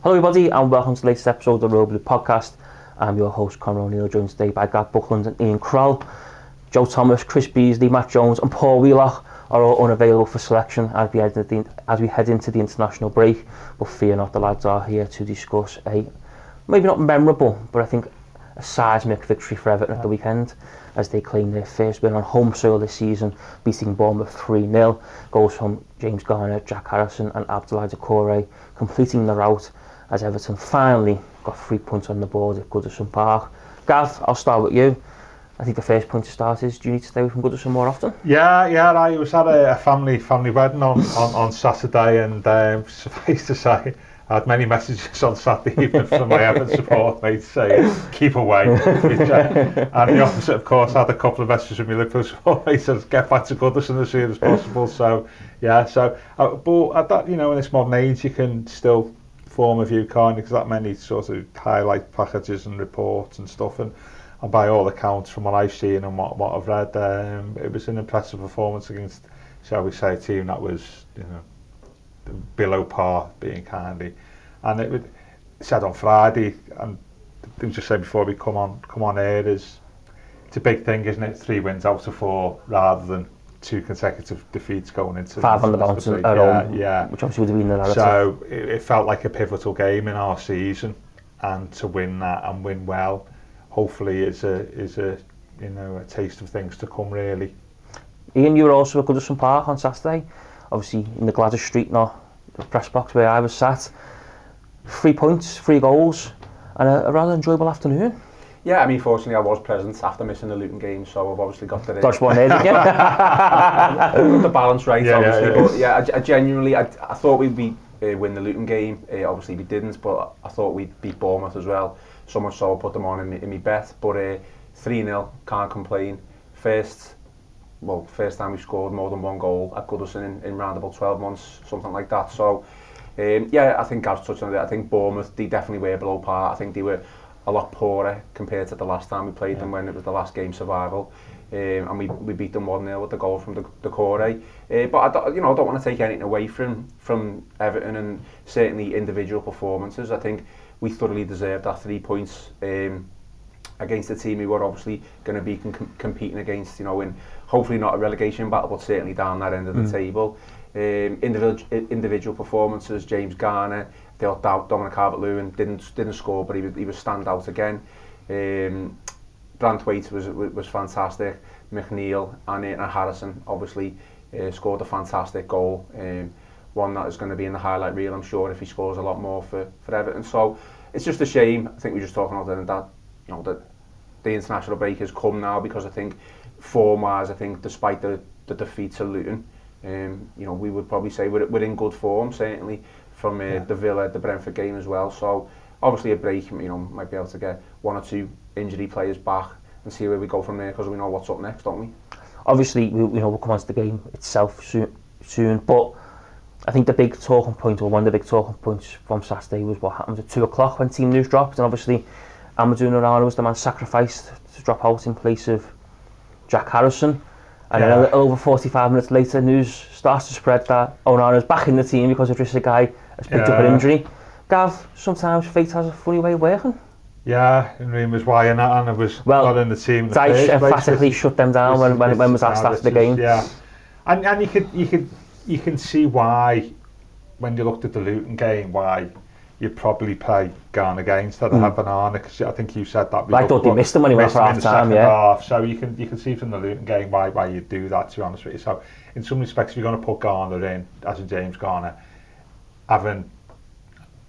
Hello everybody and welcome to the latest episode of the Row Blue podcast. I'm your host Conor O'Neill, joined today by Gavin, Buckland and Ian Croll. Joe Thomas, Chris Beasley, Matt Jones and Paul Wheelock are all unavailable for selection as we head into the international break, but fear not, the lads are here to discuss a, maybe not memorable, but I think a seismic victory for Everton at the weekend as they claim their first win on home soil this season, beating Bournemouth 3-0. Goals from James Garner, Jack Harrison and Abdoulaye Doucouré completing the rout as Everton finally got 3 points on the board at Goodison Park. Gav, I'll start with you. I think the first point to start is, do you need to stay away from Goodison more often? Yeah, I was at a family wedding on Saturday, and suffice to say, I had many messages on Saturday evening from my Everton support mates saying, keep away. And the opposite, of course, I had a couple of messages from my Liverpool support mates saying, get back to Goodison as soon as possible. So, yeah, but at that, in this modern age, you can still form a view, can't you? Because that many sort of highlight packages and reports and stuff, and by all accounts, from what I've seen and what I've read, it was an impressive performance against, shall we say, a team that was, below par, being kindly. And it was said on Friday, and I just said before we come on air, it's a big thing, isn't it? 3 wins out of 4 rather than 2 consecutive defeats going into 5 on the bounce at home, which obviously would have been the narrative. So it felt like a pivotal game in our season, and to win that and win well, hopefully is a taste of things to come, really. Ian, you were also at Goodison Park on Saturday, obviously in the Gladys Street, not the press box where I was sat. 3 points, 3 goals, and a rather enjoyable afternoon. Yeah, I mean, fortunately I was present after missing the Luton game, so I've obviously got the... Dodge one here, didn't you? got the balance right, obviously. Yeah. But yeah, I genuinely, I thought we'd win the Luton game. Obviously we didn't, but I thought we'd beat Bournemouth as well. So much so I put them on in my bet. But 3-0, can't complain. First time we scored more than 1 goal at Goodison in round about 12 months, something like that. So I think Gav's touched on it. I think Bournemouth, they definitely were below par. I think they were a lot poorer compared to the last time we played them, when it was the last game survival, and we beat them 1-0 with the goal from Doucouré. But I don't want to take anything away from Everton, and certainly individual performances. I think we thoroughly deserved that 3 points against a team we were obviously going to be competing against, in hopefully not a relegation battle, but certainly down that end of the table. Individual performances, James Garner, Dominic Calvert-Lewin didn't score, but he was stand out again. Branthwaite was fantastic. McNeil and Harrison obviously scored a fantastic goal. One that is going to be in the highlight reel, I'm sure, if he scores a lot more for Everton. So it's just a shame. I think we were just talking about that the international break has come now, because I think form-wise, I think despite the defeat to Luton, we would probably say we're in good form, certainly from the Villa, the Brentford game as well. So obviously a break, might be able to get 1 or 2 injury players back and see where we go from there, because we know what's up next, don't we? Obviously, we'll come on to the game itself soon, but I think the big talking point, or one of the big talking points from Saturday, was what happened at 2 o'clock when team news dropped, and obviously Amadou Onana was the man sacrificed to drop out in place of Jack Harrison. And then a little over 45 minutes later, news starts to spread that Onana's back in the team because of just a guy has picked up an injury. Gav, sometimes fate has a funny way of working. Yeah, and was why Onana was not in the team. Dyche emphatically shut them down when was asked after the game. Yeah, and you can see why, when you looked at the Luton game, why you'd probably play Garner again instead of having Onana, because I think you said that. I thought they missed him when he went for half time. Half, so you can see from the Luton game why you'd do that, to be honest with you. So in some respects, if you're going to put Garner in, as in James Garner, having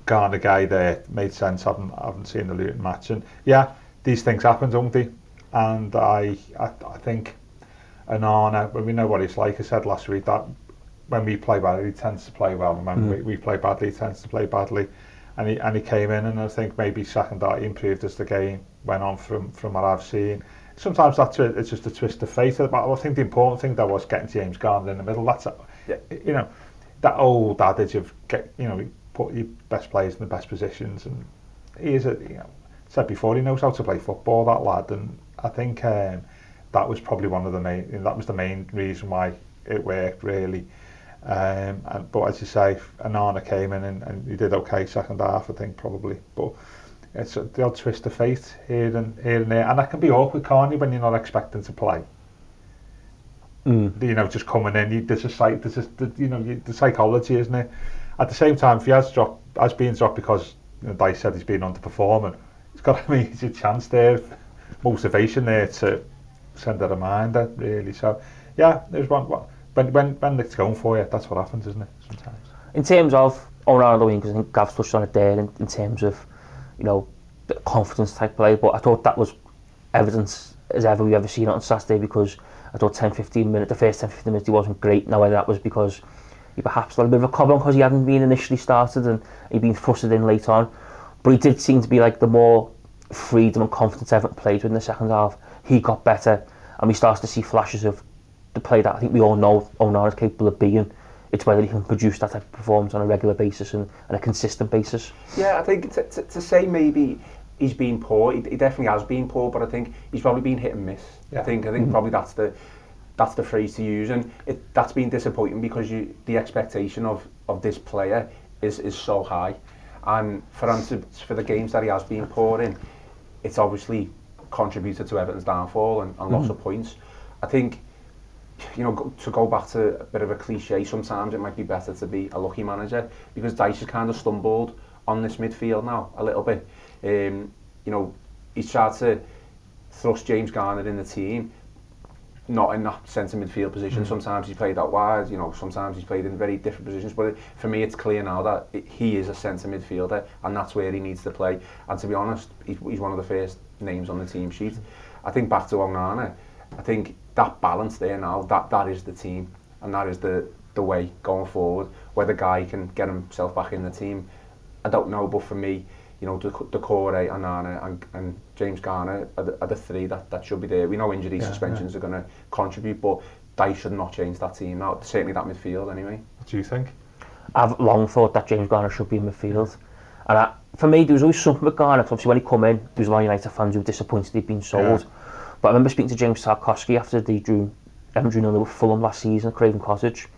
Garner guy there made sense. I haven't seen the Luton match, and yeah, these things happen, don't they? And I think Onana, when we know what he's like, I said last week that when we play well, he tends to play well, and when we play badly, he tends to play badly. And he came in, and I think maybe second that he improved as the game went on from what I've seen. Sometimes it's just a twist of fate. But I think the important thing though was getting James Garner in the middle. That's that old adage of put your best players in the best positions, and he is said before, he knows how to play football, that lad, and I think that was probably the main reason why it worked, really. But as you say, Onana came in and he did okay second half, I think, probably. But it's the odd twist of fate here and there, and that can be awkward, can't you, when you're not expecting to play. You know, just coming in, there's the psychology, isn't it? At the same time, if he has been dropped because Dice said he's been underperforming, he's got an easy chance there, motivation there to send a reminder, really. So yeah, there's one. When it's going for you, that's what happens, isn't it? Sometimes. In terms of Onana the wing, because I think Gav's touched on it there, in terms of, you know, the confidence type play, but I thought that was evidence as ever we've ever seen it on Saturday, because I thought the first 10-15 minutes he wasn't great. Now whether that was because he perhaps had a bit of a cobble because he hadn't been initially started and he'd been thrusted in late on, but he did seem to be like the more freedom and confidence Everton played with in the second half. He got better and we started to see flashes of the play that I think we all know Onana is capable of being. It's whether he can produce that type of performance on a regular basis and a consistent basis. Yeah, I think to say maybe he's been poor, he definitely has been poor, but I think he's probably been hit and miss. Yeah. I think probably that's the phrase to use, and that's been disappointing because the expectation of this player is so high, and for the games that he has been poor in, it's obviously contributed to Everton's downfall and loss of points. I think, you know, to go back to a bit of a cliche, sometimes it might be better to be a lucky manager, because Dice has kind of stumbled on this midfield now a little bit. You know, he's tried to thrust James Garner in the team, not in that centre midfield position. Sometimes he's played out wide, you know, sometimes he's played in very different positions, but for me it's clear now that he is a centre midfielder and that's where he needs to play. And to be honest, he's one of the first names on the team sheet. I think back to Onana, I think that balance there now, that is the team, and that is the way going forward. Whether Guy can get himself back in the team, I don't know, but for me, you know, Croll, Onana and James Garner are the three that should be there. We know injuries, suspensions are going to contribute, but they should not change that team now, certainly that midfield anyway. What do you think? I've long thought that James Garner should be in midfield. And for me, there was always something with Garner, because obviously when he come in, there was a lot of United fans who were disappointed he'd been sold. Yeah. But I remember speaking to James Tarkowski after they drew 0 with Fulham last season at Craven Cottage.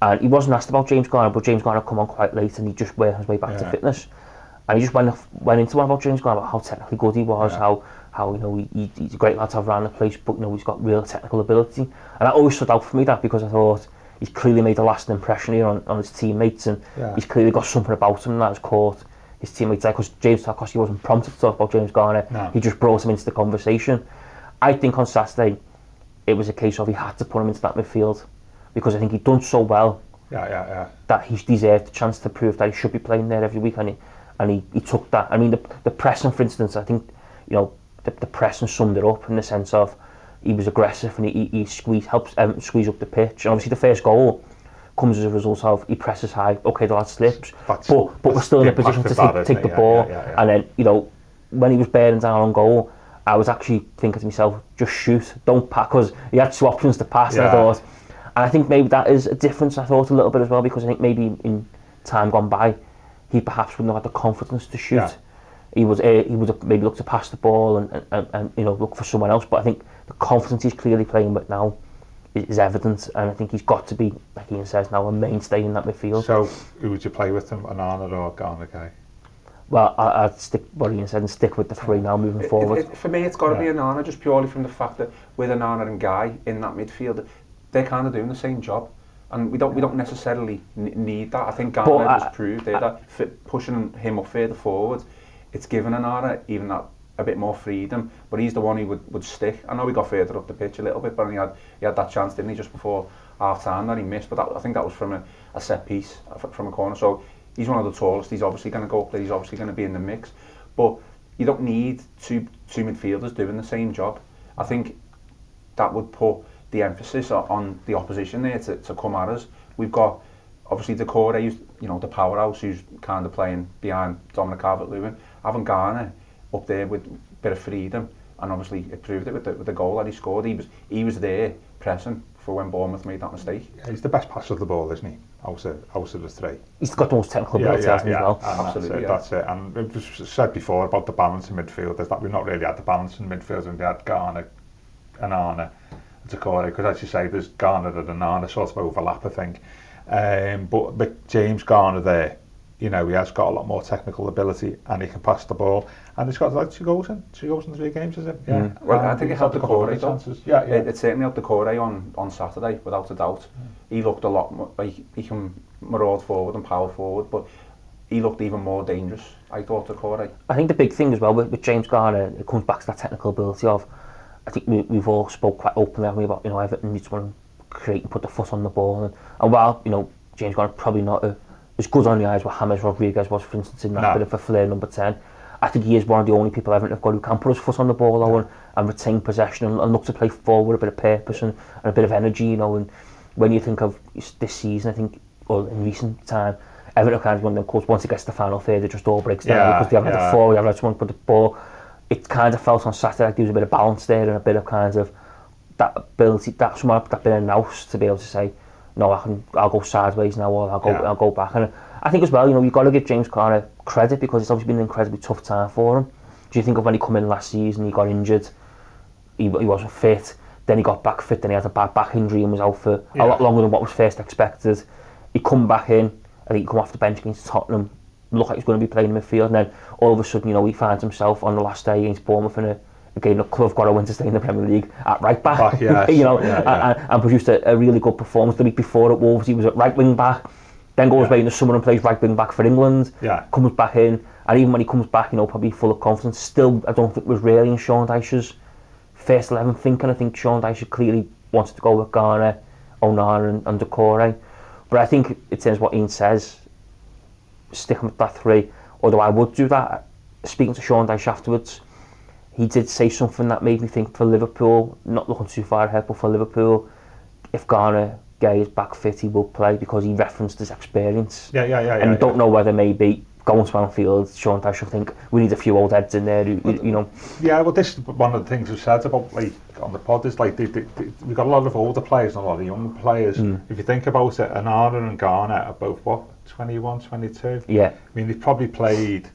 And he wasn't asked about James Garner, but James Garner come on quite late and he just worked his way back to fitness. And he just went into one about James Garner, about how technically good he was, how you know he's a great lad to have around the place, but you know he's got real technical ability. And that always stood out for me, that, because I thought he's clearly made a lasting impression here on his teammates, and he's clearly got something about him that has caught his teammates. Because James Tarkowski wasn't prompted to talk about James Garner, he just brought him into the conversation. I think on Saturday it was a case of he had to put him into that midfield, because I think he'd done so well that he deserved the chance to prove that he should be playing there every week, and he took that. I mean, the pressing, for instance, I think, you know, the pressing summed it up in the sense of he was aggressive and he helps Everton squeeze up the pitch. And obviously the first goal comes as a result of he presses high, okay, the lad slips, but we're still in a position to take the ball. And then, you know, when he was bearing down on goal, I was actually thinking to myself, just shoot, don't pass, because he had two options to pass, and I thought, and I think maybe that is a difference, I thought, a little bit as well, because I think maybe in time gone by, he perhaps wouldn't have had the confidence to shoot. He would have maybe looked to pass the ball and you know, look for someone else, but I think the confidence he's clearly playing with now is evident, and I think he's got to be, like Ian says now, a mainstay in that midfield. So who would you play with him, Onana or Garner Guy? Well, I'd stick what Ian said and stick with the three now moving forward. For me, it's got to be Onana, just purely from the fact that with Onana and Guy in that midfield, they're kind of doing the same job, and we don't necessarily need that. I think Garner just proved there that pushing him up further forward, it's given Onana even that a bit more freedom, but he's the one who would stick. I know he got further up the pitch a little bit, but he had that chance, didn't he, just before half time that he missed, but I think that was from a set piece from a corner. So he's one of the tallest, he's obviously going to go up there, he's obviously going to be in the mix, but you don't need two midfielders doing the same job. I think that would put the emphasis on the opposition there to come at us. We've got obviously Croll, who's, you know, the powerhouse, who's kind of playing behind Dominic Calvert-Lewin, having Garner up there with a bit of freedom, and obviously it proved it with the goal that he scored. He was there pressing for when Bournemouth made that mistake. Yeah, he's the best passer of the ball, isn't he? Out of the three. He's got the most technical ability as well. Absolutely, that's it. And it was said before about the balance in midfield, is that we've not really had the balance in midfield, and we had Garner, Onana, and Croll, because as you say, there's Garner and Onana sort of overlap, I think. But with James Garner there, you know, he has got a lot more technical ability and he can pass the ball. And he's got like 2 goals in 3 games, is it? Yeah. Well, I think it helped the Croll. Yeah. It certainly helped the Croll on Saturday, without a doubt. He looked a lot more, like he can maraud forward and power forward, but he looked even more dangerous, I thought, the Croll. I think the big thing as well with James Garner, it comes back to that technical ability of, I think we've all spoke quite openly about, you know, Everton needs to create and put the foot on the ball, and while, you know, James Garner probably not as good on the eyes what James Rodriguez was, for instance, in that bit of a flair number 10, I think he is one of the only people Everton have got who can put his foot on the ball though, and retain possession and look to play forward with a bit of purpose and a bit of energy, you know. And when you think of this season, I think, or in recent time, Everton kind of one of them clubs, once it gets to the final third, it just all breaks down because they haven't had the forward, they haven't had someone put the ball. It kind of felt on Saturday like there was a bit of balance there and a bit of kind of that ability, that bit of nous to be able to say, no, I'll go sideways now, or I'll go back. And I think as well, you know, you've got to give James Garner credit because it's obviously been an incredibly tough time for him. Do you think of when he come in last season, he got injured, he wasn't fit, then he got back fit, then he had a bad back injury and was out for a lot longer than what was first expected. He come back in, I think he come off the bench against Tottenham, looked like he's going to be playing in midfield, and then all of a sudden, you know, he finds himself on the last day against Bournemouth in a game that could have got a win to stay in the Premier League at right back, you know, and produced a really good performance. The week before at Wolves, he was at right wing back, then goes away in the summer and plays right wing back for England, comes back in, and even when he comes back, you know, probably full of confidence, still, I don't think was really in Sean Dyche's first 11 thinking. I think Sean Dyche clearly wanted to go with Garner, Onana and Doucouré. But I think it turns what Ian says, sticking with that 3, although I would do that. Speaking to Sean Dyche afterwards, he did say something that made me think for Liverpool, not looking too far ahead, but for Liverpool, if Garner Gay is back fit, he will play because he referenced his experience. And you don't know whether maybe going to Anfield, Sean Dyche will think we need a few old heads in there, you know. Yeah, well, this is one of the things we've said about, like, on the pod, is like we've got a lot of older players and a lot of young players. If you think about it, Onana and Garner are both, what, 21, 22? Yeah. I mean, they've probably played,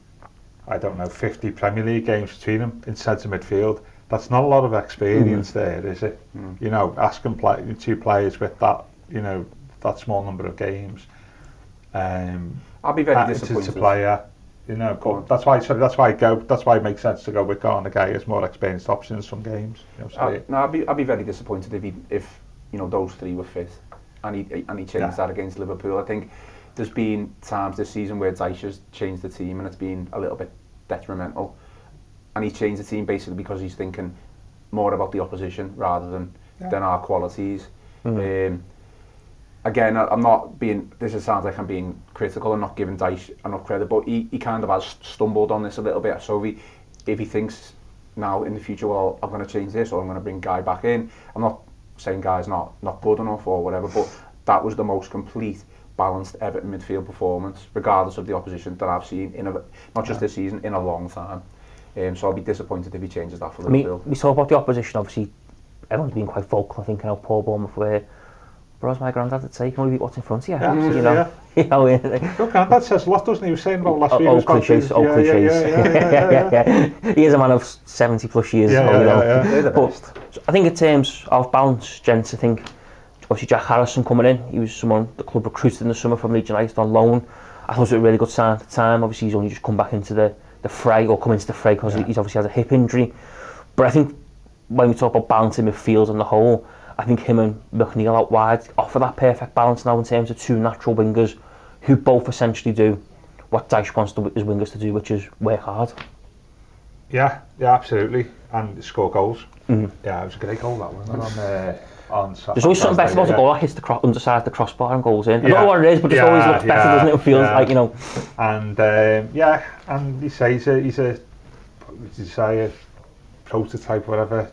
I don't know, 50 Premier League games between them in centre midfield. That's not a lot of experience there, is it? You know, asking 2 players with that, you know, that small number of games. I'll be very disappointed. To player, you know, that's why it makes sense to go with Garner Gay as more experienced option in some games. You know, I'll be very disappointed if you know those 3 were fit, and he changed that against Liverpool. I think there's been times this season where Dyche has changed the team and it's been a little bit detrimental, and he changed the team basically because he's thinking more about the opposition rather than our qualities. Again, I'm not being, this sounds like I'm being critical and not giving Dyche enough credit, but he kind of has stumbled on this a little bit. So if he thinks now in the future, well, I'm going to change this or I'm going to bring Guy back in, I'm not saying Guy's not good enough or whatever, but that was the most complete, balanced Everton midfield performance, regardless of the opposition, that I've seen, not just this season, in a long time. So I'll be disappointed if he changes that for Liverpool. We talk about the opposition, obviously, everyone's been quite vocal, I think, in how poor Bournemouth were. But as my granddad would say, you can only beat what's in front of you. You know, you know, your granddad says a lot, doesn't he? He was saying about last week. Cliches. He is a man of 70 plus years. They're the best. But I think in terms of balance, gents, I think obviously Jack Harrison coming in, he was someone the club recruited in the summer from Leeds United on loan. I thought it was a really good sign at the time. Obviously he's only just come back into the fray, or come into the fray because he's obviously had a hip injury. But I think when we talk about balancing midfield on the whole, I think him and McNeil out wide offer that perfect balance now in terms of 2 natural wingers who both essentially do what Dyche wants his wingers to do, which is work hard. Yeah, absolutely, and score goals. Yeah, it was a great goal, that one, on Saturday. There's always something better about a goal that hits the underside of the crossbar and goes in. I don't know what it is, but it always looks better, doesn't it? It feels like, you know. And and he says he's a prototype, whatever,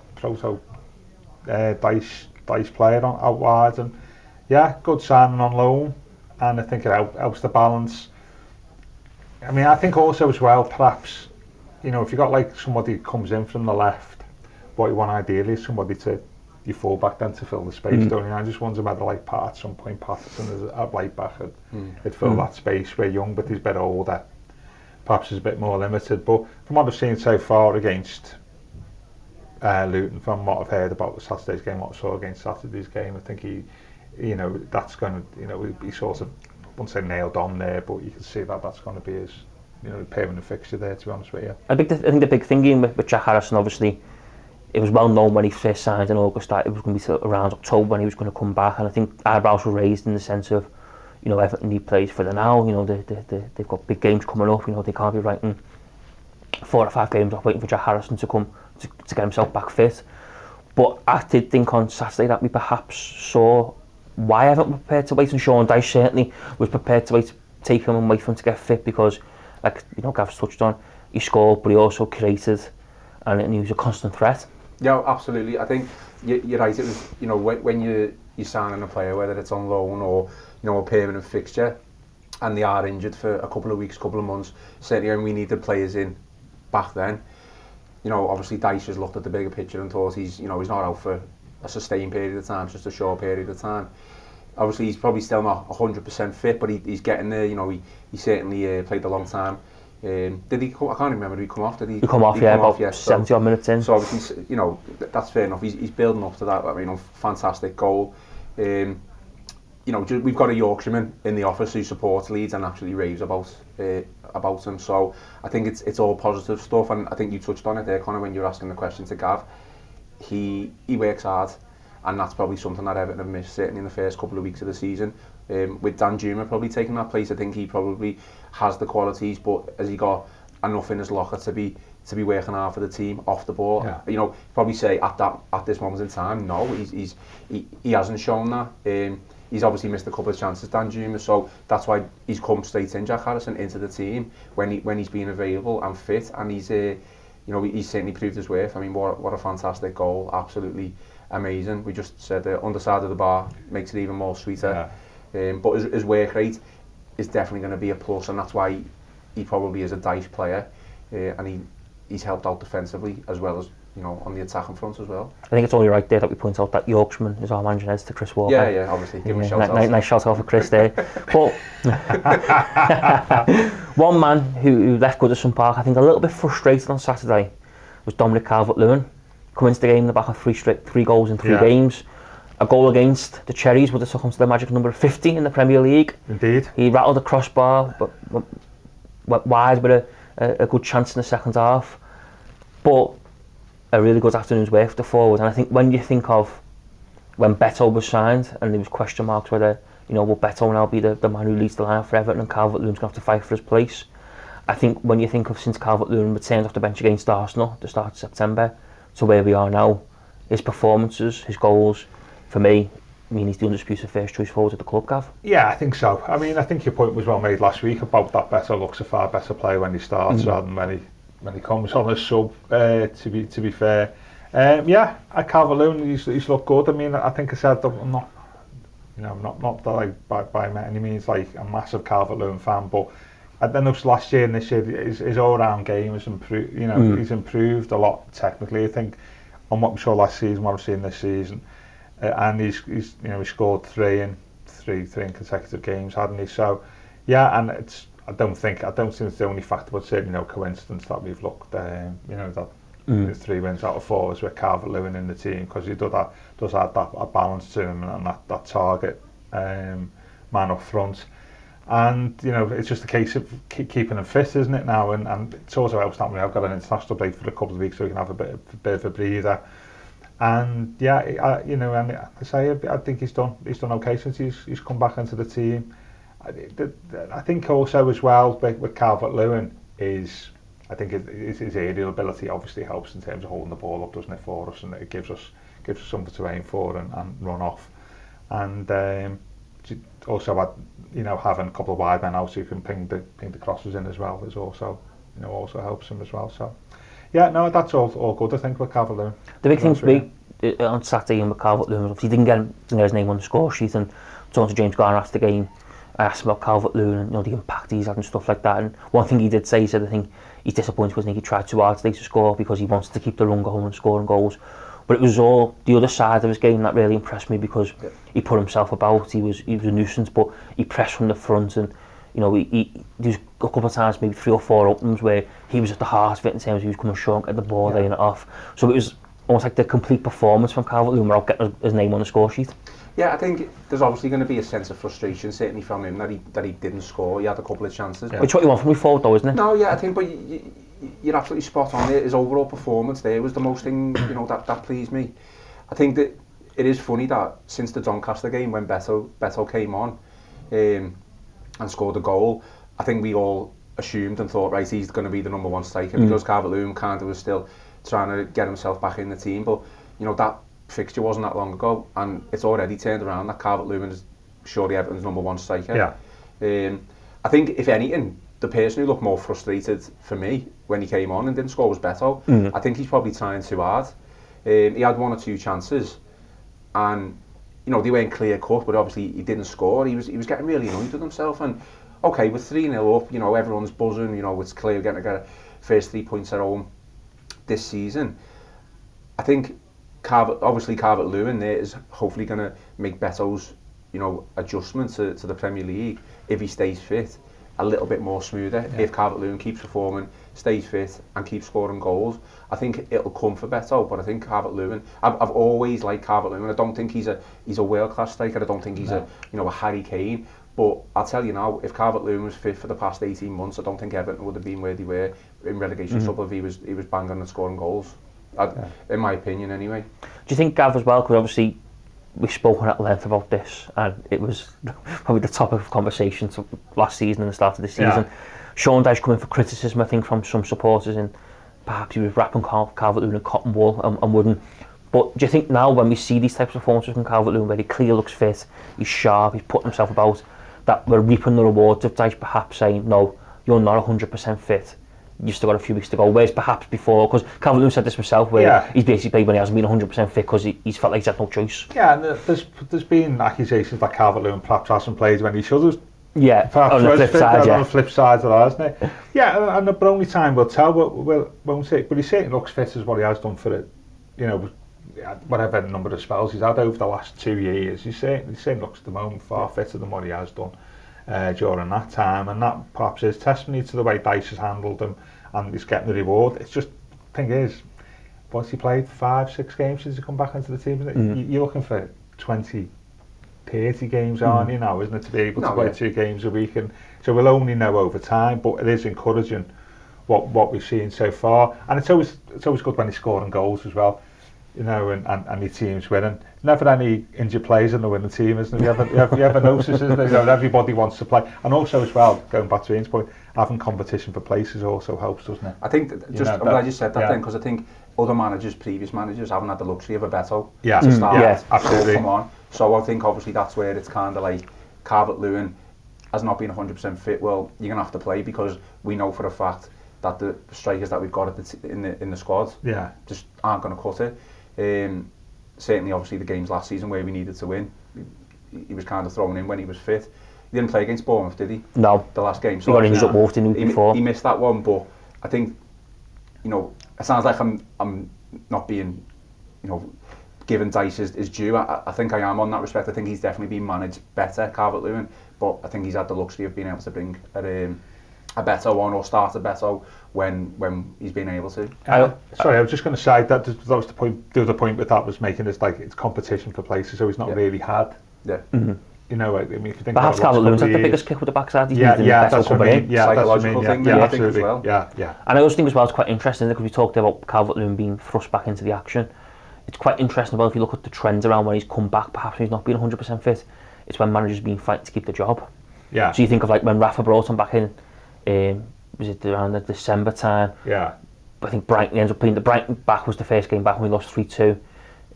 Dyche player out wide, and good signing on loan, and I think it helps the balance. I mean, I think also as well, perhaps, you know, if you've got like somebody who comes in from the left, what you want ideally is somebody to your full-back then to fill the space, don't you? I just wonder whether like at some point Patterson as a right back would fill that space where Young, but he's a bit older, perhaps is a bit more limited. But from what I've seen so far against Luton, from what I've heard about Saturday's game, what I saw against Saturday's game, I think that's going to, he sort of, I wouldn't say nailed on there, but you can see that that's going to be his, permanent fixture there, to be honest with you. I think the big thing with Jack Harrison, obviously, it was well known when he first signed in August that it was going to be around October when he was going to come back, and I think eyebrows were raised in the sense of, Everton need plays for the now. They've got big games coming up. They can't be writing 4 or 5 games off waiting for Jack Harrison to come to get himself back fit. But I did think on Saturday that we perhaps saw why Everton were prepared to wait, and Sean Dyche certainly was prepared to take him and wait for him to get fit, because, like Gav's touched on, he scored, but he also created, and he was a constant threat. Yeah, absolutely. I think you're right. It was, when you're signing a player, whether it's on loan or a permanent fixture, and they are injured for a couple of weeks, couple of months. Certainly, when we needed players in back then, obviously Dyche has looked at the bigger picture and thought he's not out for a sustained period of time, just a short period of time. Obviously, he's probably still not 100% fit, but he's getting there. He certainly played a long time. Did he come? I can't remember. Did he come off? Did he come off? Yeah, about 70 odd minutes in. So obviously, that's fair enough. He's building up to that. I mean, fantastic goal. We've got a Yorkshireman in the office who supports Leeds and actually raves about him. So I think it's all positive stuff, and I think you touched on it there, Connor, when you were asking the question to Gav. He works hard, and that's probably something that Everton have missed, certainly in the first couple of weeks of the season. With Dan Juma probably taking that place, I think he probably has the qualities, but has he got enough in his locker to be working hard for the team off the ball? Yeah. Probably say at this moment in time, no, he hasn't shown that. He's obviously missed a couple of chances, Dan Juma, so that's why he's come straight in, Jack Harrison, into the team when he's been available and fit, and he's he's certainly proved his worth. I mean, what a fantastic goal, absolutely amazing. We just said the underside of the bar makes it even more sweeter. Yeah. But his work rate is definitely going to be a plus, and that's why he probably is a Dyche player, and he's helped out defensively as well as on the attacking front as well. I think it's only right there that we point out that Yorkshireman is our manager next to Chris Walker. Yeah, obviously. Give him a shout out. Nice shout out for Chris there. But one man who left Goodison Park, I think a little bit frustrated on Saturday, was Dominic Calvert-Lewin. Come into the game in the back of 3 goals in 3 games. A goal against the Cherries would have took him to the magic number 50 in the Premier League. Indeed. He rattled the crossbar, but went wide with a good chance in the second half. But a really good afternoon's work for the forward, and I think when you think of when Beto was signed and there was question marks whether will Beto now be the man who leads the line for Everton and Calvert-Lewin's going to have to fight for his place. I think when you think of since Calvert-Lewin returned off the bench against Arsenal at the start of September to where we are now, his performances, his goals, for me, he's the undisputed first choice forward at the club, Gav. Yeah, I think so. I mean, I think your point was well made last week about that Beto looks a far better player when he starts rather than when he comes on as sub, to be fair. Calvert-Lewin, he's looked good. I mean, I think I said I'm not, not by any means like a massive Calvert-Lewin fan, but I noticed last year and this year his all-round game has improved. He's improved a lot technically. I think on what we saw last season, what we've seen this season, and he's he scored 3 in consecutive games, hadn't he? So and it's. I don't think it's the only factor, but certainly no coincidence that we've looked, that 3 wins out of 4 is with Calvert-Lewin in the team, because he does add that balance to him and that target man up front. And it's just a case of keeping him fit, isn't it now? And it's also helps that we have got an international break for a couple of weeks, so we can have a bit of a breather. And I think he's done okay since he's come back into the team. I think also as well with Calvert-Lewin is, I think his aerial ability obviously helps in terms of holding the ball up, doesn't it, for us, and it gives us something to aim for and run off. And also having a couple of wide men out so you can ping the crosses in as well is also helps him as well. So that's all good, I think, with Calvert-Lewin. The big thing for me on Saturday with Calvert-Lewin, obviously he didn't get his name on the score sheet, and talking to James Garner after the game, I asked him about Calvert-Lewin and the impact he's had and stuff like that, and one thing he did say, he said I think he's disappointed because he tried too hard today to score because he wanted to keep the run going and scoring goals, but it was all the other side of his game that really impressed me, because he put himself about, he was a nuisance, but he pressed from the front, and he there was a couple of times, maybe 3 or 4 openings where he was at the heart of it in terms of he was coming short at the ball, laying it off. So it was almost like the complete performance from Calvert-Lewin without getting his name on the score sheet. Yeah, I think there's obviously going to be a sense of frustration, certainly from him, that he didn't score. He had a couple of chances. Which is what you want from your forward, though, isn't it? No, yeah, I think, but you're absolutely spot on there. His overall performance there was the most thing, that pleased me. I think that it is funny that since the Doncaster game, when Beto came on and scored a goal, I think we all assumed and thought, right, he's going to be the number one striker because Calvert-Lewin kind of was still trying to get himself back in the team. But, that fixture wasn't that long ago, and it's already turned around that Calvert-Lewin is surely Everton's number one striker. Yeah. I think, if anything, the person who looked more frustrated for me when he came on and didn't score was Beto. I think he's probably trying too hard. He had one or two chances, and they weren't clear cut, but obviously he didn't score. He was getting really annoyed with himself. And okay, with 3-0 up, everyone's buzzing. It's clear we're getting to get first 3 points at home this season. I think Calvert-Lewin there is hopefully going to make Beto's adjustment to the Premier League, if he stays fit, a little bit more smoother. If Calvert-Lewin keeps performing, stays fit and keeps scoring goals, I think it'll come for Beto. But I think Calvert-Lewin, I've always liked Calvert-Lewin. I don't think he's a world-class striker. I don't think he's a Harry Kane. But I'll tell you now, if Calvert-Lewin was fit for the past 18 months, I don't think Everton would have been where they were in relegation trouble if he was banging and scoring goals. In my opinion, anyway. Do you think, Gav, as well, because obviously we've spoken at length about this, and it was probably the topic of conversation last season and the start of the season. Sean Dyche coming for criticism, I think, from some supporters, and perhaps he was wrapping Calvert-Lewin in cotton wool and wooden. But do you think now, when we see these types of performances from Calvert-Lewin, where he clearly looks fit, he's sharp, he's putting himself about, that we're reaping the rewards of Dyche perhaps saying, no, you're not 100% fit, you've still got a few weeks to go, whereas perhaps before, because Calvert-Lewin said this himself, where he's basically played when he hasn't been 100% fit because he's felt like he's had no choice. Yeah, and there's been accusations that Calvert-Lewin perhaps hasn't played when he should have. Yeah, on the flip side, on the flip side of that, isn't it? Yeah, and but only time will tell. Won't say, but he certainly looks fit as what he has done for it. Whatever number of spells he's had over the last 2 years, he certainly looks at the moment far fitter than what he has done during that time, and that perhaps is testimony to the way Dyche has handled him, and he's getting the reward. It's just, the thing is, once he played 5-6 games since he come back into the team, you're looking for 20, 30 games, aren't you now, isn't it, to be able to play 2 games a week? And so we'll only know over time, but it is encouraging what we've seen so far, and it's always good when he's scoring goals as well, and your team's winning. Never any injured players in the winning team, isn't there? You ever notice, isn't there? Everybody wants to play, and also as well, going back to Ian's point, having competition for places also helps, doesn't it? I think I'm glad you said that then, because I think other previous managers haven't had the luxury of a Beto to start. Absolutely. Come on. So I think obviously that's where it's kind of like Calvert-Lewin has not been 100% fit. Well, you're gonna have to play, because we know for a fact that the strikers that we've got in the squad just aren't going to cut it. Certainly, obviously, the games last season where we needed to win, he was kind of thrown in when he was fit. He didn't play against Bournemouth, did he? No. The last game. So he got injured at Wolves, didn't he, before? He missed that one, but I think, it sounds like I'm not being, given Dyche his due. I think I am on that respect. I think he's definitely been managed better, Calvert-Lewin, but I think he's had the luxury of being able to bring a Beto on, or start a Beto when he's been able to. Sorry, I was just going to say that was the point. The other point with that was making it like it's competition for places, so he's not really had. Yeah. Mm-hmm. I mean, if you think perhaps Calvert-Lewin's had the biggest kick with the backside. That's what I mean. Psychological thing. Yeah, I think as well. Yeah. And I also think as well it's quite interesting, because we talked about Calvert-Lewin being thrust back into the action. It's quite interesting, well, if you look at the trends around when he's come back, perhaps when he's not been 100% fit, it's when managers been fighting to keep the job. Yeah. So you think of like when Rafa brought him back in, was it around the December time? Yeah. I think Brighton ends up playing. The Brighton back was the first game back when we lost 3-2,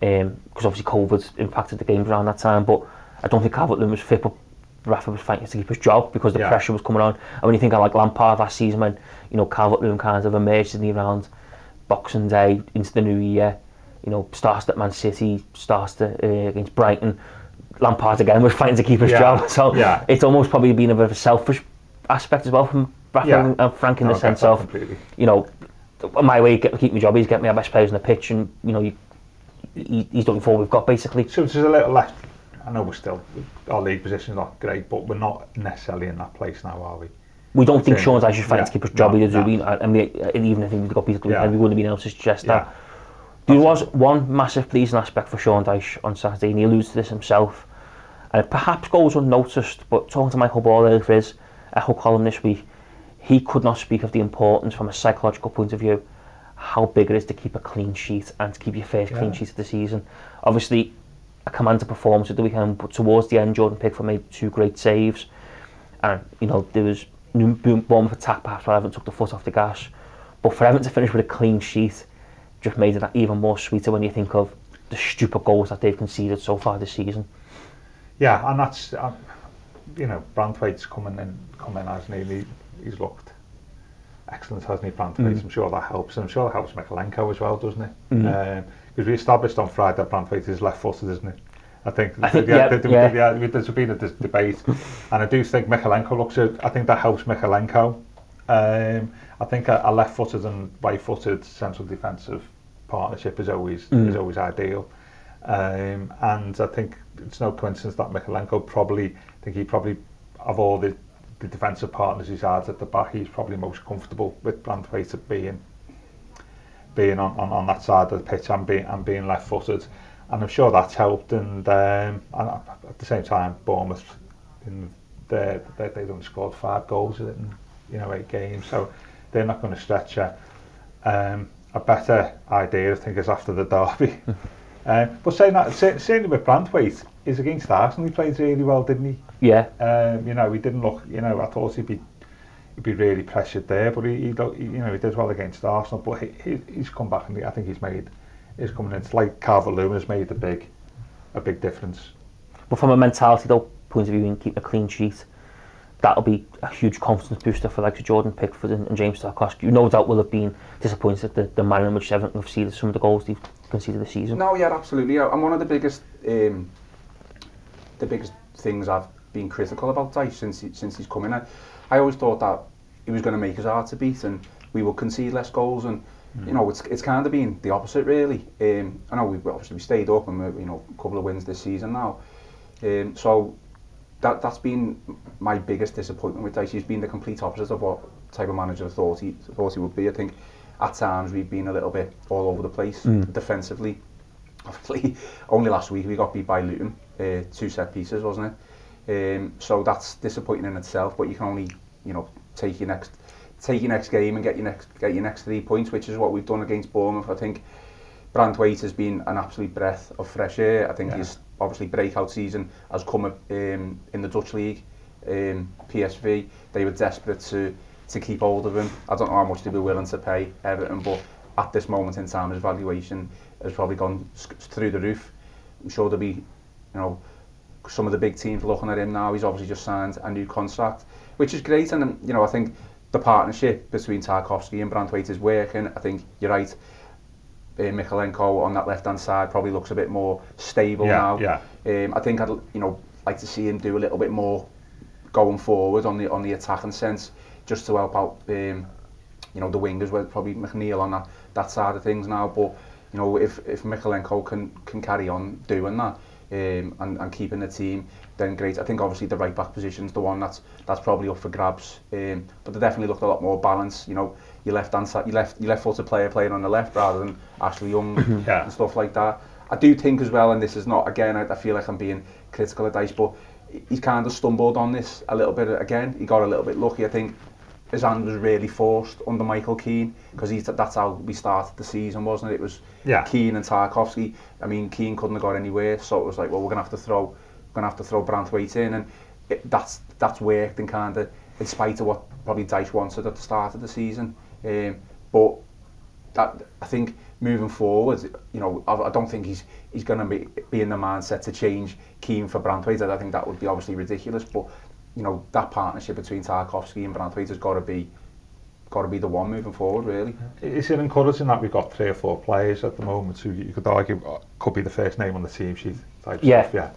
because obviously COVID impacted the games around that time. But I don't think Calvert-Lewin was fit, but Rafa was fighting to keep his job because the pressure was coming on. And when you think of like Lampard last season, when Calvert-Lewin kind of emerged in the around Boxing Day into the new year, starts at Man City, starts against Brighton. Lampard again was fighting to keep his job. So it's almost probably been a bit of a selfish aspect as well from Rafa and Frank in the sense of, completely. My way to keep my job is get me our best players on the pitch, and he's looking for what we've got basically. So there's a little left. I know our league position's not great, but we're not necessarily in that place now, are we? We don't think Sean Dyche is fighting to keep his job either, do we? No. And even if we've got Peter Cleveland, we wouldn't have been able to suggest that. There was one massive pleasing aspect for Sean Dyche on Saturday, and he alludes to this himself, and it perhaps goes unnoticed, but talking to Michael Ball earlier for his Echo column this week, he could not speak of the importance from a psychological point of view, how big it is to keep a clean sheet and to keep your first clean sheet of the season. Obviously, a commanding performance at the weekend, but towards the end, Jordan Pickford made 2 great saves, and there was Bournemouth attack perhaps where Everton took the foot off the gas, but for Everton to finish with a clean sheet just made it even more sweeter when you think of the stupid goals that they've conceded so far this season. Yeah, and that's Branthwaite's coming in, hasn't he? He's looked excellent, hasn't he, Branthwaite? I'm sure that helps, and I'm sure that helps Mikalenko as well, doesn't it? Because we established on Friday that Branthwaite is left-footed, isn't it? I think there's been a debate, and I do think Mikalenko looks at. I think that helps Mikalenko. I think a left-footed and right-footed central defensive partnership is always ideal. And I think it's no coincidence that Mikalenko probably of all the defensive partners he's had at the back, he's probably most comfortable with Branthwaite being on that side of the pitch and being left-footed. And I'm sure that's helped. And at the same time, Bournemouth, they've only scored 5 goals in 8 games, so they're not going to stretch a better idea, I think, is after the derby. But saying that, certainly with Branthwaite, is against Arsenal he played really well, didn't he? Yeah. He didn't look. I thought he'd be really pressured there, but he did well against Arsenal. But he's come back, and I think he's coming in. It's like Calvert-Lewin has made a big difference. But from a mentality point of view, and keep a clean sheet, that'll be a huge confidence booster for like Jordan Pickford and James Tarkowski. You no doubt will have been disappointed at the manner in which Everton have seen some of the goals they've conceded this season. No, yeah, absolutely. And one of the biggest things I've been critical about Dyche since he's come in, I always thought that he was going to make us hard to beat and we will concede less goals, and it's kind of been the opposite really. I know we stayed up and we're, a couple of wins this season now, so that's been my biggest disappointment with Dyche. He's been the complete opposite of what type of manager I thought he would be. I think at times we've been a little bit all over the place defensively. Obviously, only last week we got beat by Luton, 2 set pieces, wasn't it? So that's disappointing in itself. But you can only, take your next game and get your next 3 points, which is what we've done against Bournemouth. I think Branthwaite has been an absolute breath of fresh air. I think his obviously breakout season has come in the Dutch league. PSV, they were desperate to keep hold of him. I don't know how much they were willing to pay Everton, but at this moment in time, his valuation has probably gone through the roof. I'm sure there'll be, some of the big teams looking at him now. He's obviously just signed a new contract, which is great. And I think the partnership between Tarkowski and Branthwaite is working. I think you're right. Mikalenko on that left-hand side probably looks a bit more stable now. Yeah. I think I'd like to see him do a little bit more going forward on the attacking sense, just to help out the wingers, where probably McNeil on that side of things now. But if Mikalenko can carry on doing that and keeping the team, then great. I think obviously the right back position's the one that's probably up for grabs. But they definitely looked a lot more balanced. Your left hand side, your left footed player playing on the left rather than Ashley Young and stuff like that. I do think as well, and this is not, again, I feel like I'm being critical of Dyche, but he's kind of stumbled on this a little bit again. He got a little bit lucky. I think his hand was really forced under Michael Keane, because that's how we started the season, wasn't it? It was Keane and Tarkowski. I mean, Keane couldn't have got anywhere, so it was like, well, we're gonna have to throw Branthwaite in, and that's worked in kind of in spite of what probably Dyche wanted at the start of the season. But that, I think moving forward, I don't think he's going to be in the mindset to change Keane for Branthwaite. I think that would be obviously ridiculous. But that partnership between Tarkowski and Branthwaite has got to be the one moving forward, really. Is it encouraging that we've got 3 or 4 players at the moment who you could argue could be the first name on the team sheet? Yeah.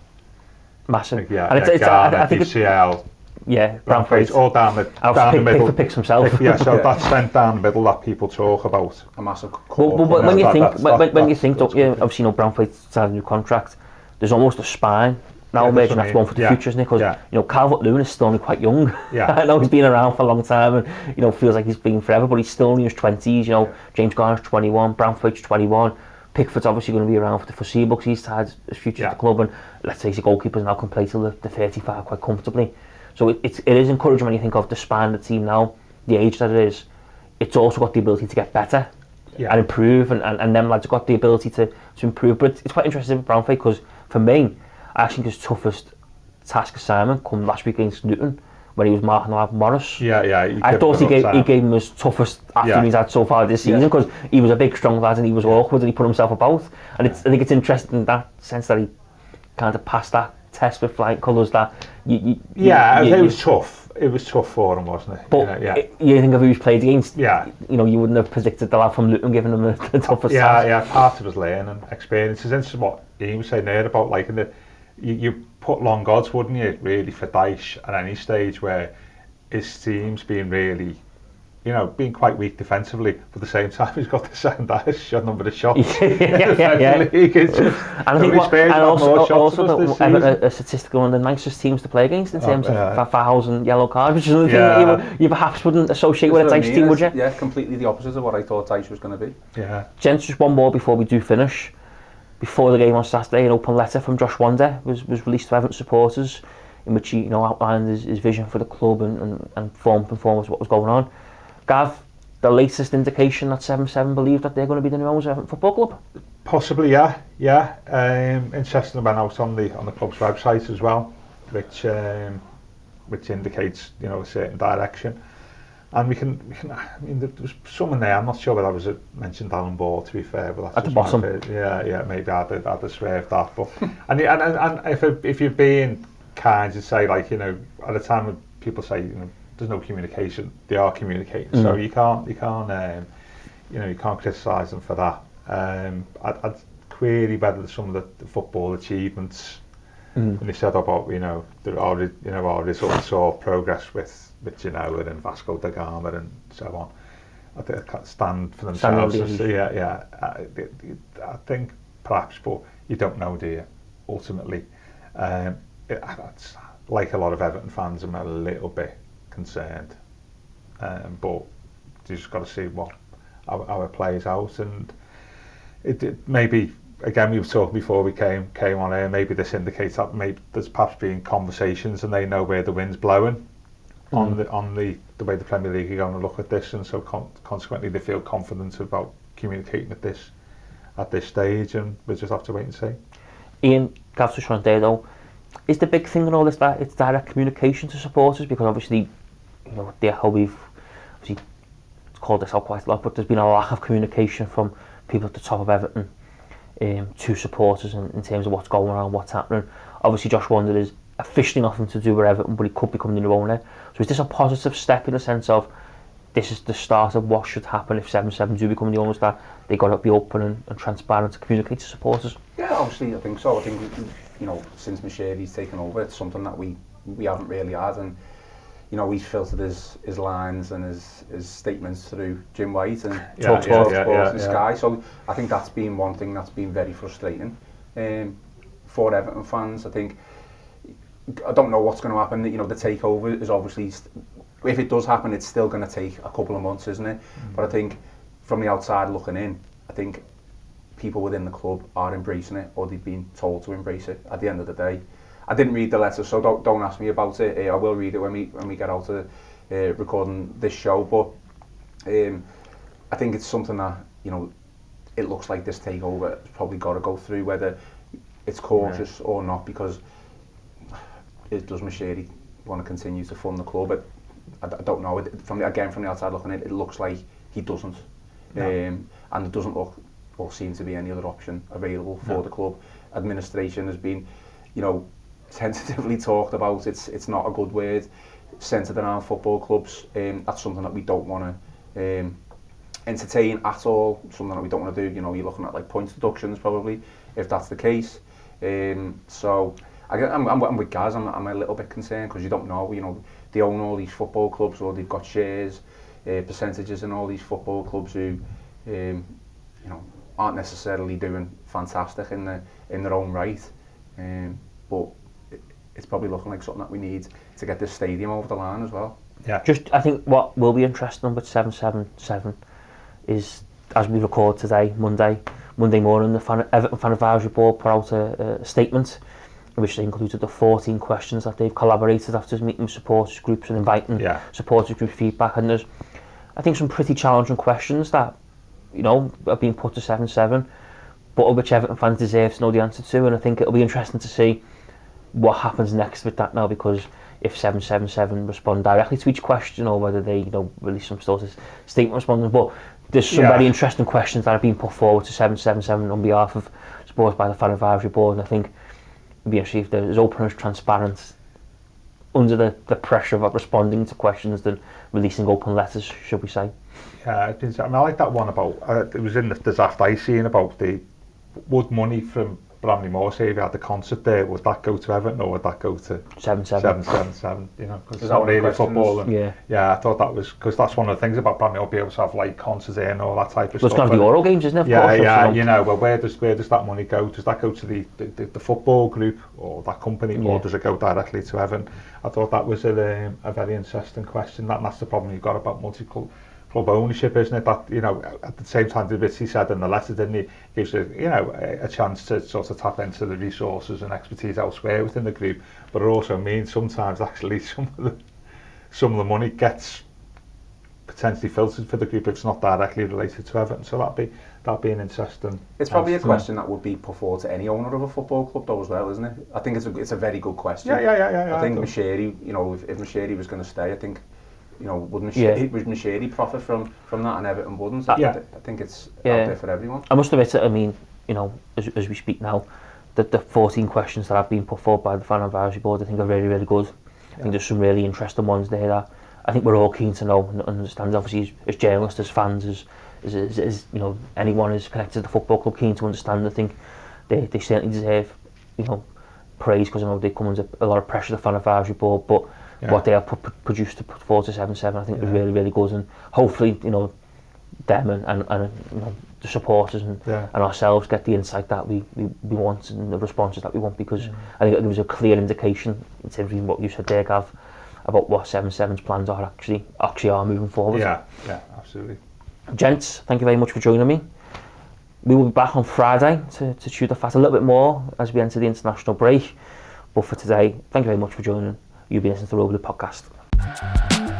Massive. And I think DCL. Branthwaite. All down the middle. Pickford picks himself. So that's sent down the middle that people talk about. A massive. But when you think, obviously, Branthwaite signed a new contract, there's almost a spine now emerging. That's one for the future, isn't it? Because Calvert-Lewin is still only quite young. I know he's been around for a long time, and feels like he's been forever, but he's still only in his 20s. James Garner's 21, Branthwaite's 21. Pickford's obviously going to be around for the foreseeable because he's tied his future at the club, and let's say the goalkeepers now can play till the 35 quite comfortably. So it is encouraging when you think of the span of the team now, the age that it is. It's also got the ability to get better and improve, and them lads have got the ability to improve. But it's quite interesting with Brownface because for me, I think his toughest task assignment come last week against Luton when he was marking out Morris. I thought he gave him his toughest afternoon he's had so far this season because he was a big strong lad and he was awkward and he put himself about. And I think it's interesting in that sense that he kind of passed that test with flying colours. That it was tough. It was tough for him, wasn't it? But you think of who he's played against. You wouldn't have predicted the lad from Luton giving him the toughest task. Part of his learning experience is into what Ian was saying there about like you put long odds, wouldn't you, really, for Dyche at any stage where his team's been really, being quite weak defensively, but at the same time he's got the second highest number of shots in the league. And I think also Everton are statistically one of the nicest teams to play against in terms of fouls and yellow cards, which is another thing you perhaps wouldn't associate with a Dyche team, would you? Yeah, completely the opposite of what I thought Dyche was going to be. Yeah. Gents, just one more before we do finish. Before the game on Saturday, an open letter from Josh Wander was released to Everton supporters in which he outlined his vision for the club and informed what was going on. Gav, the latest indication that 7-7 believe that they're going to be the new owners of Everton Football Club? Possibly, yeah. Interesting went out on the club's website as well, which indicates a certain direction. And we can. I mean, there was someone there. I'm not sure whether I was mentioned Alan Ball. To be fair, but that's at the bottom. Maybe I'd have swerved that. But and if you're being kind, you say like at a time when people say there's no communication, they are communicating. So you can't criticise them for that. I'd query whether some of the football achievements. And they said about our results saw progress with Genoa and Vasco da Gama and so on. I think they can't stand for themselves. I think perhaps, but you don't know, do you? Ultimately, it's like a lot of Everton fans, I'm a little bit concerned. But you just got to see how it plays out, and it maybe. Again, we were talking before we came on air. Maybe this indicates that maybe there's perhaps been conversations, and they know where the wind's blowing on the way the Premier League are going to look at this, and so consequently they feel confident about communicating at this stage, and we'll just have to wait and see. Ian, Gav's just on there though. Is the big thing in all this that it's direct communication to supporters? Because obviously, the echo we've obviously called this out quite a lot, but there's been a lack of communication from people at the top of Everton. To supporters in terms of what's going on, what's happening. Obviously Josh Wander is officially nothing to do with Everton, but he could become the new owner. So is this a positive step in the sense of this is the start of what should happen if 7-7 do become the owners, that they got to be open and transparent to communicate to supporters? Yeah, obviously I think so. I think since Macheri's taken over, it's something that we haven't really had, and he's filtered his lines and his statements through Jim White and Talk and Sky. So I think that's been one thing that's been very frustrating for Everton fans. I don't know what's going to happen. The takeover is obviously, if it does happen, it's still going to take a couple of months, isn't it? But I think from the outside looking in, I think people within the club are embracing it, or they've been told to embrace it. At the end of the day, I didn't read the letter, so don't ask me about it. I will read it when we get out to recording this show. But I think it's something that it looks like this takeover has probably got to go through, whether it's cautious or not. Because does Macheri want to continue to fund the club? I don't know. From the outside looking in, it looks like he doesn't, and it doesn't look or seem to be any other option available for the club. Administration has been, tentatively talked about. It's not a good word, centred around football clubs. That's something that we don't want to entertain at all, something that we don't want to do. You're looking at like points deductions probably, if that's the case. So I'm with Gaz. I'm a little bit concerned because you don't know. They own all these football clubs, or they've got shares, percentages in all these football clubs who aren't necessarily doing fantastic in their own right. But it's probably looking like something that we need to get this stadium over the line as well. Yeah. I think what will be interesting with 7-7-7 is, as we record today, Monday, Monday morning, the Everton Fan Advisory Board put out a statement in which they included the 14 questions that they've collaborated after meeting supporters groups and inviting supporters group feedback. And there's, I think, some pretty challenging questions that, are being put to 7-7, but of which Everton fans deserve to know the answer to. And I think it'll be interesting to see what happens next with that now, because if 777 respond directly to each question, or whether they, release some sort of statement responding. But there's some very interesting questions that are being put forward to 777 on behalf of supporters by the Fan Advisory Board, and I think it'd be interesting if they're as open and transparent under the pressure of responding to questions than releasing open letters, should we say. Yeah, I like that one about, it was in the draft I seen about would money from Bramley Moore, say if you had the concert there, would that go to Everton or would that go to 777? Because it's not really football. And I thought that was, because that's one of the things about Bramley, will be able to have like concerts there and all that type of stuff. It's got to be the Euro games, isn't it? Well, where does that money go? Does that go to the football group or that company, or does it go directly to Everton? I thought that was a very interesting question. That's the problem you've got about multi-club ownership, isn't it? That, at the same time, the bits he said in the letter, didn't he, gives you, a chance to sort of tap into the resources and expertise elsewhere within the group, but it also means sometimes actually some of the money gets potentially filtered for the group if it's not directly related to Everton. So that'd be an interesting. It's probably a question that would be put forward to any owner of a football club though as well, isn't it? I think it's a very good question. I think Mashiri, if Mashiri was going to stay, I think, would Mashiri profit from that, and Everton wouldn't? I think it's out there for everyone. I must admit, as we speak now, that the 14 questions that have been put forward by the Fan Advisory Board, I think are really, really good. I think there's some really interesting ones there that I think we're all keen to know and understand. Obviously, as journalists, as fans, as anyone who's connected to the football club, keen to understand. I think they certainly deserve, praise, because I know they come under a lot of pressure, the Fan Advisory Board, but what they have produced to put forward to 7-7, I think was really, really good, and hopefully, them and the supporters and ourselves get the insight that we want and the responses that we want, because I think it gives a clear indication in terms of what you said there, Gav, about what 7-7's plans are actually are moving forward. Yeah, absolutely. Gents, thank you very much for joining me. We will be back on Friday to chew the fat a little bit more as we enter the international break. But for today, thank you very much for joining. You've been listening to the Rarity podcast.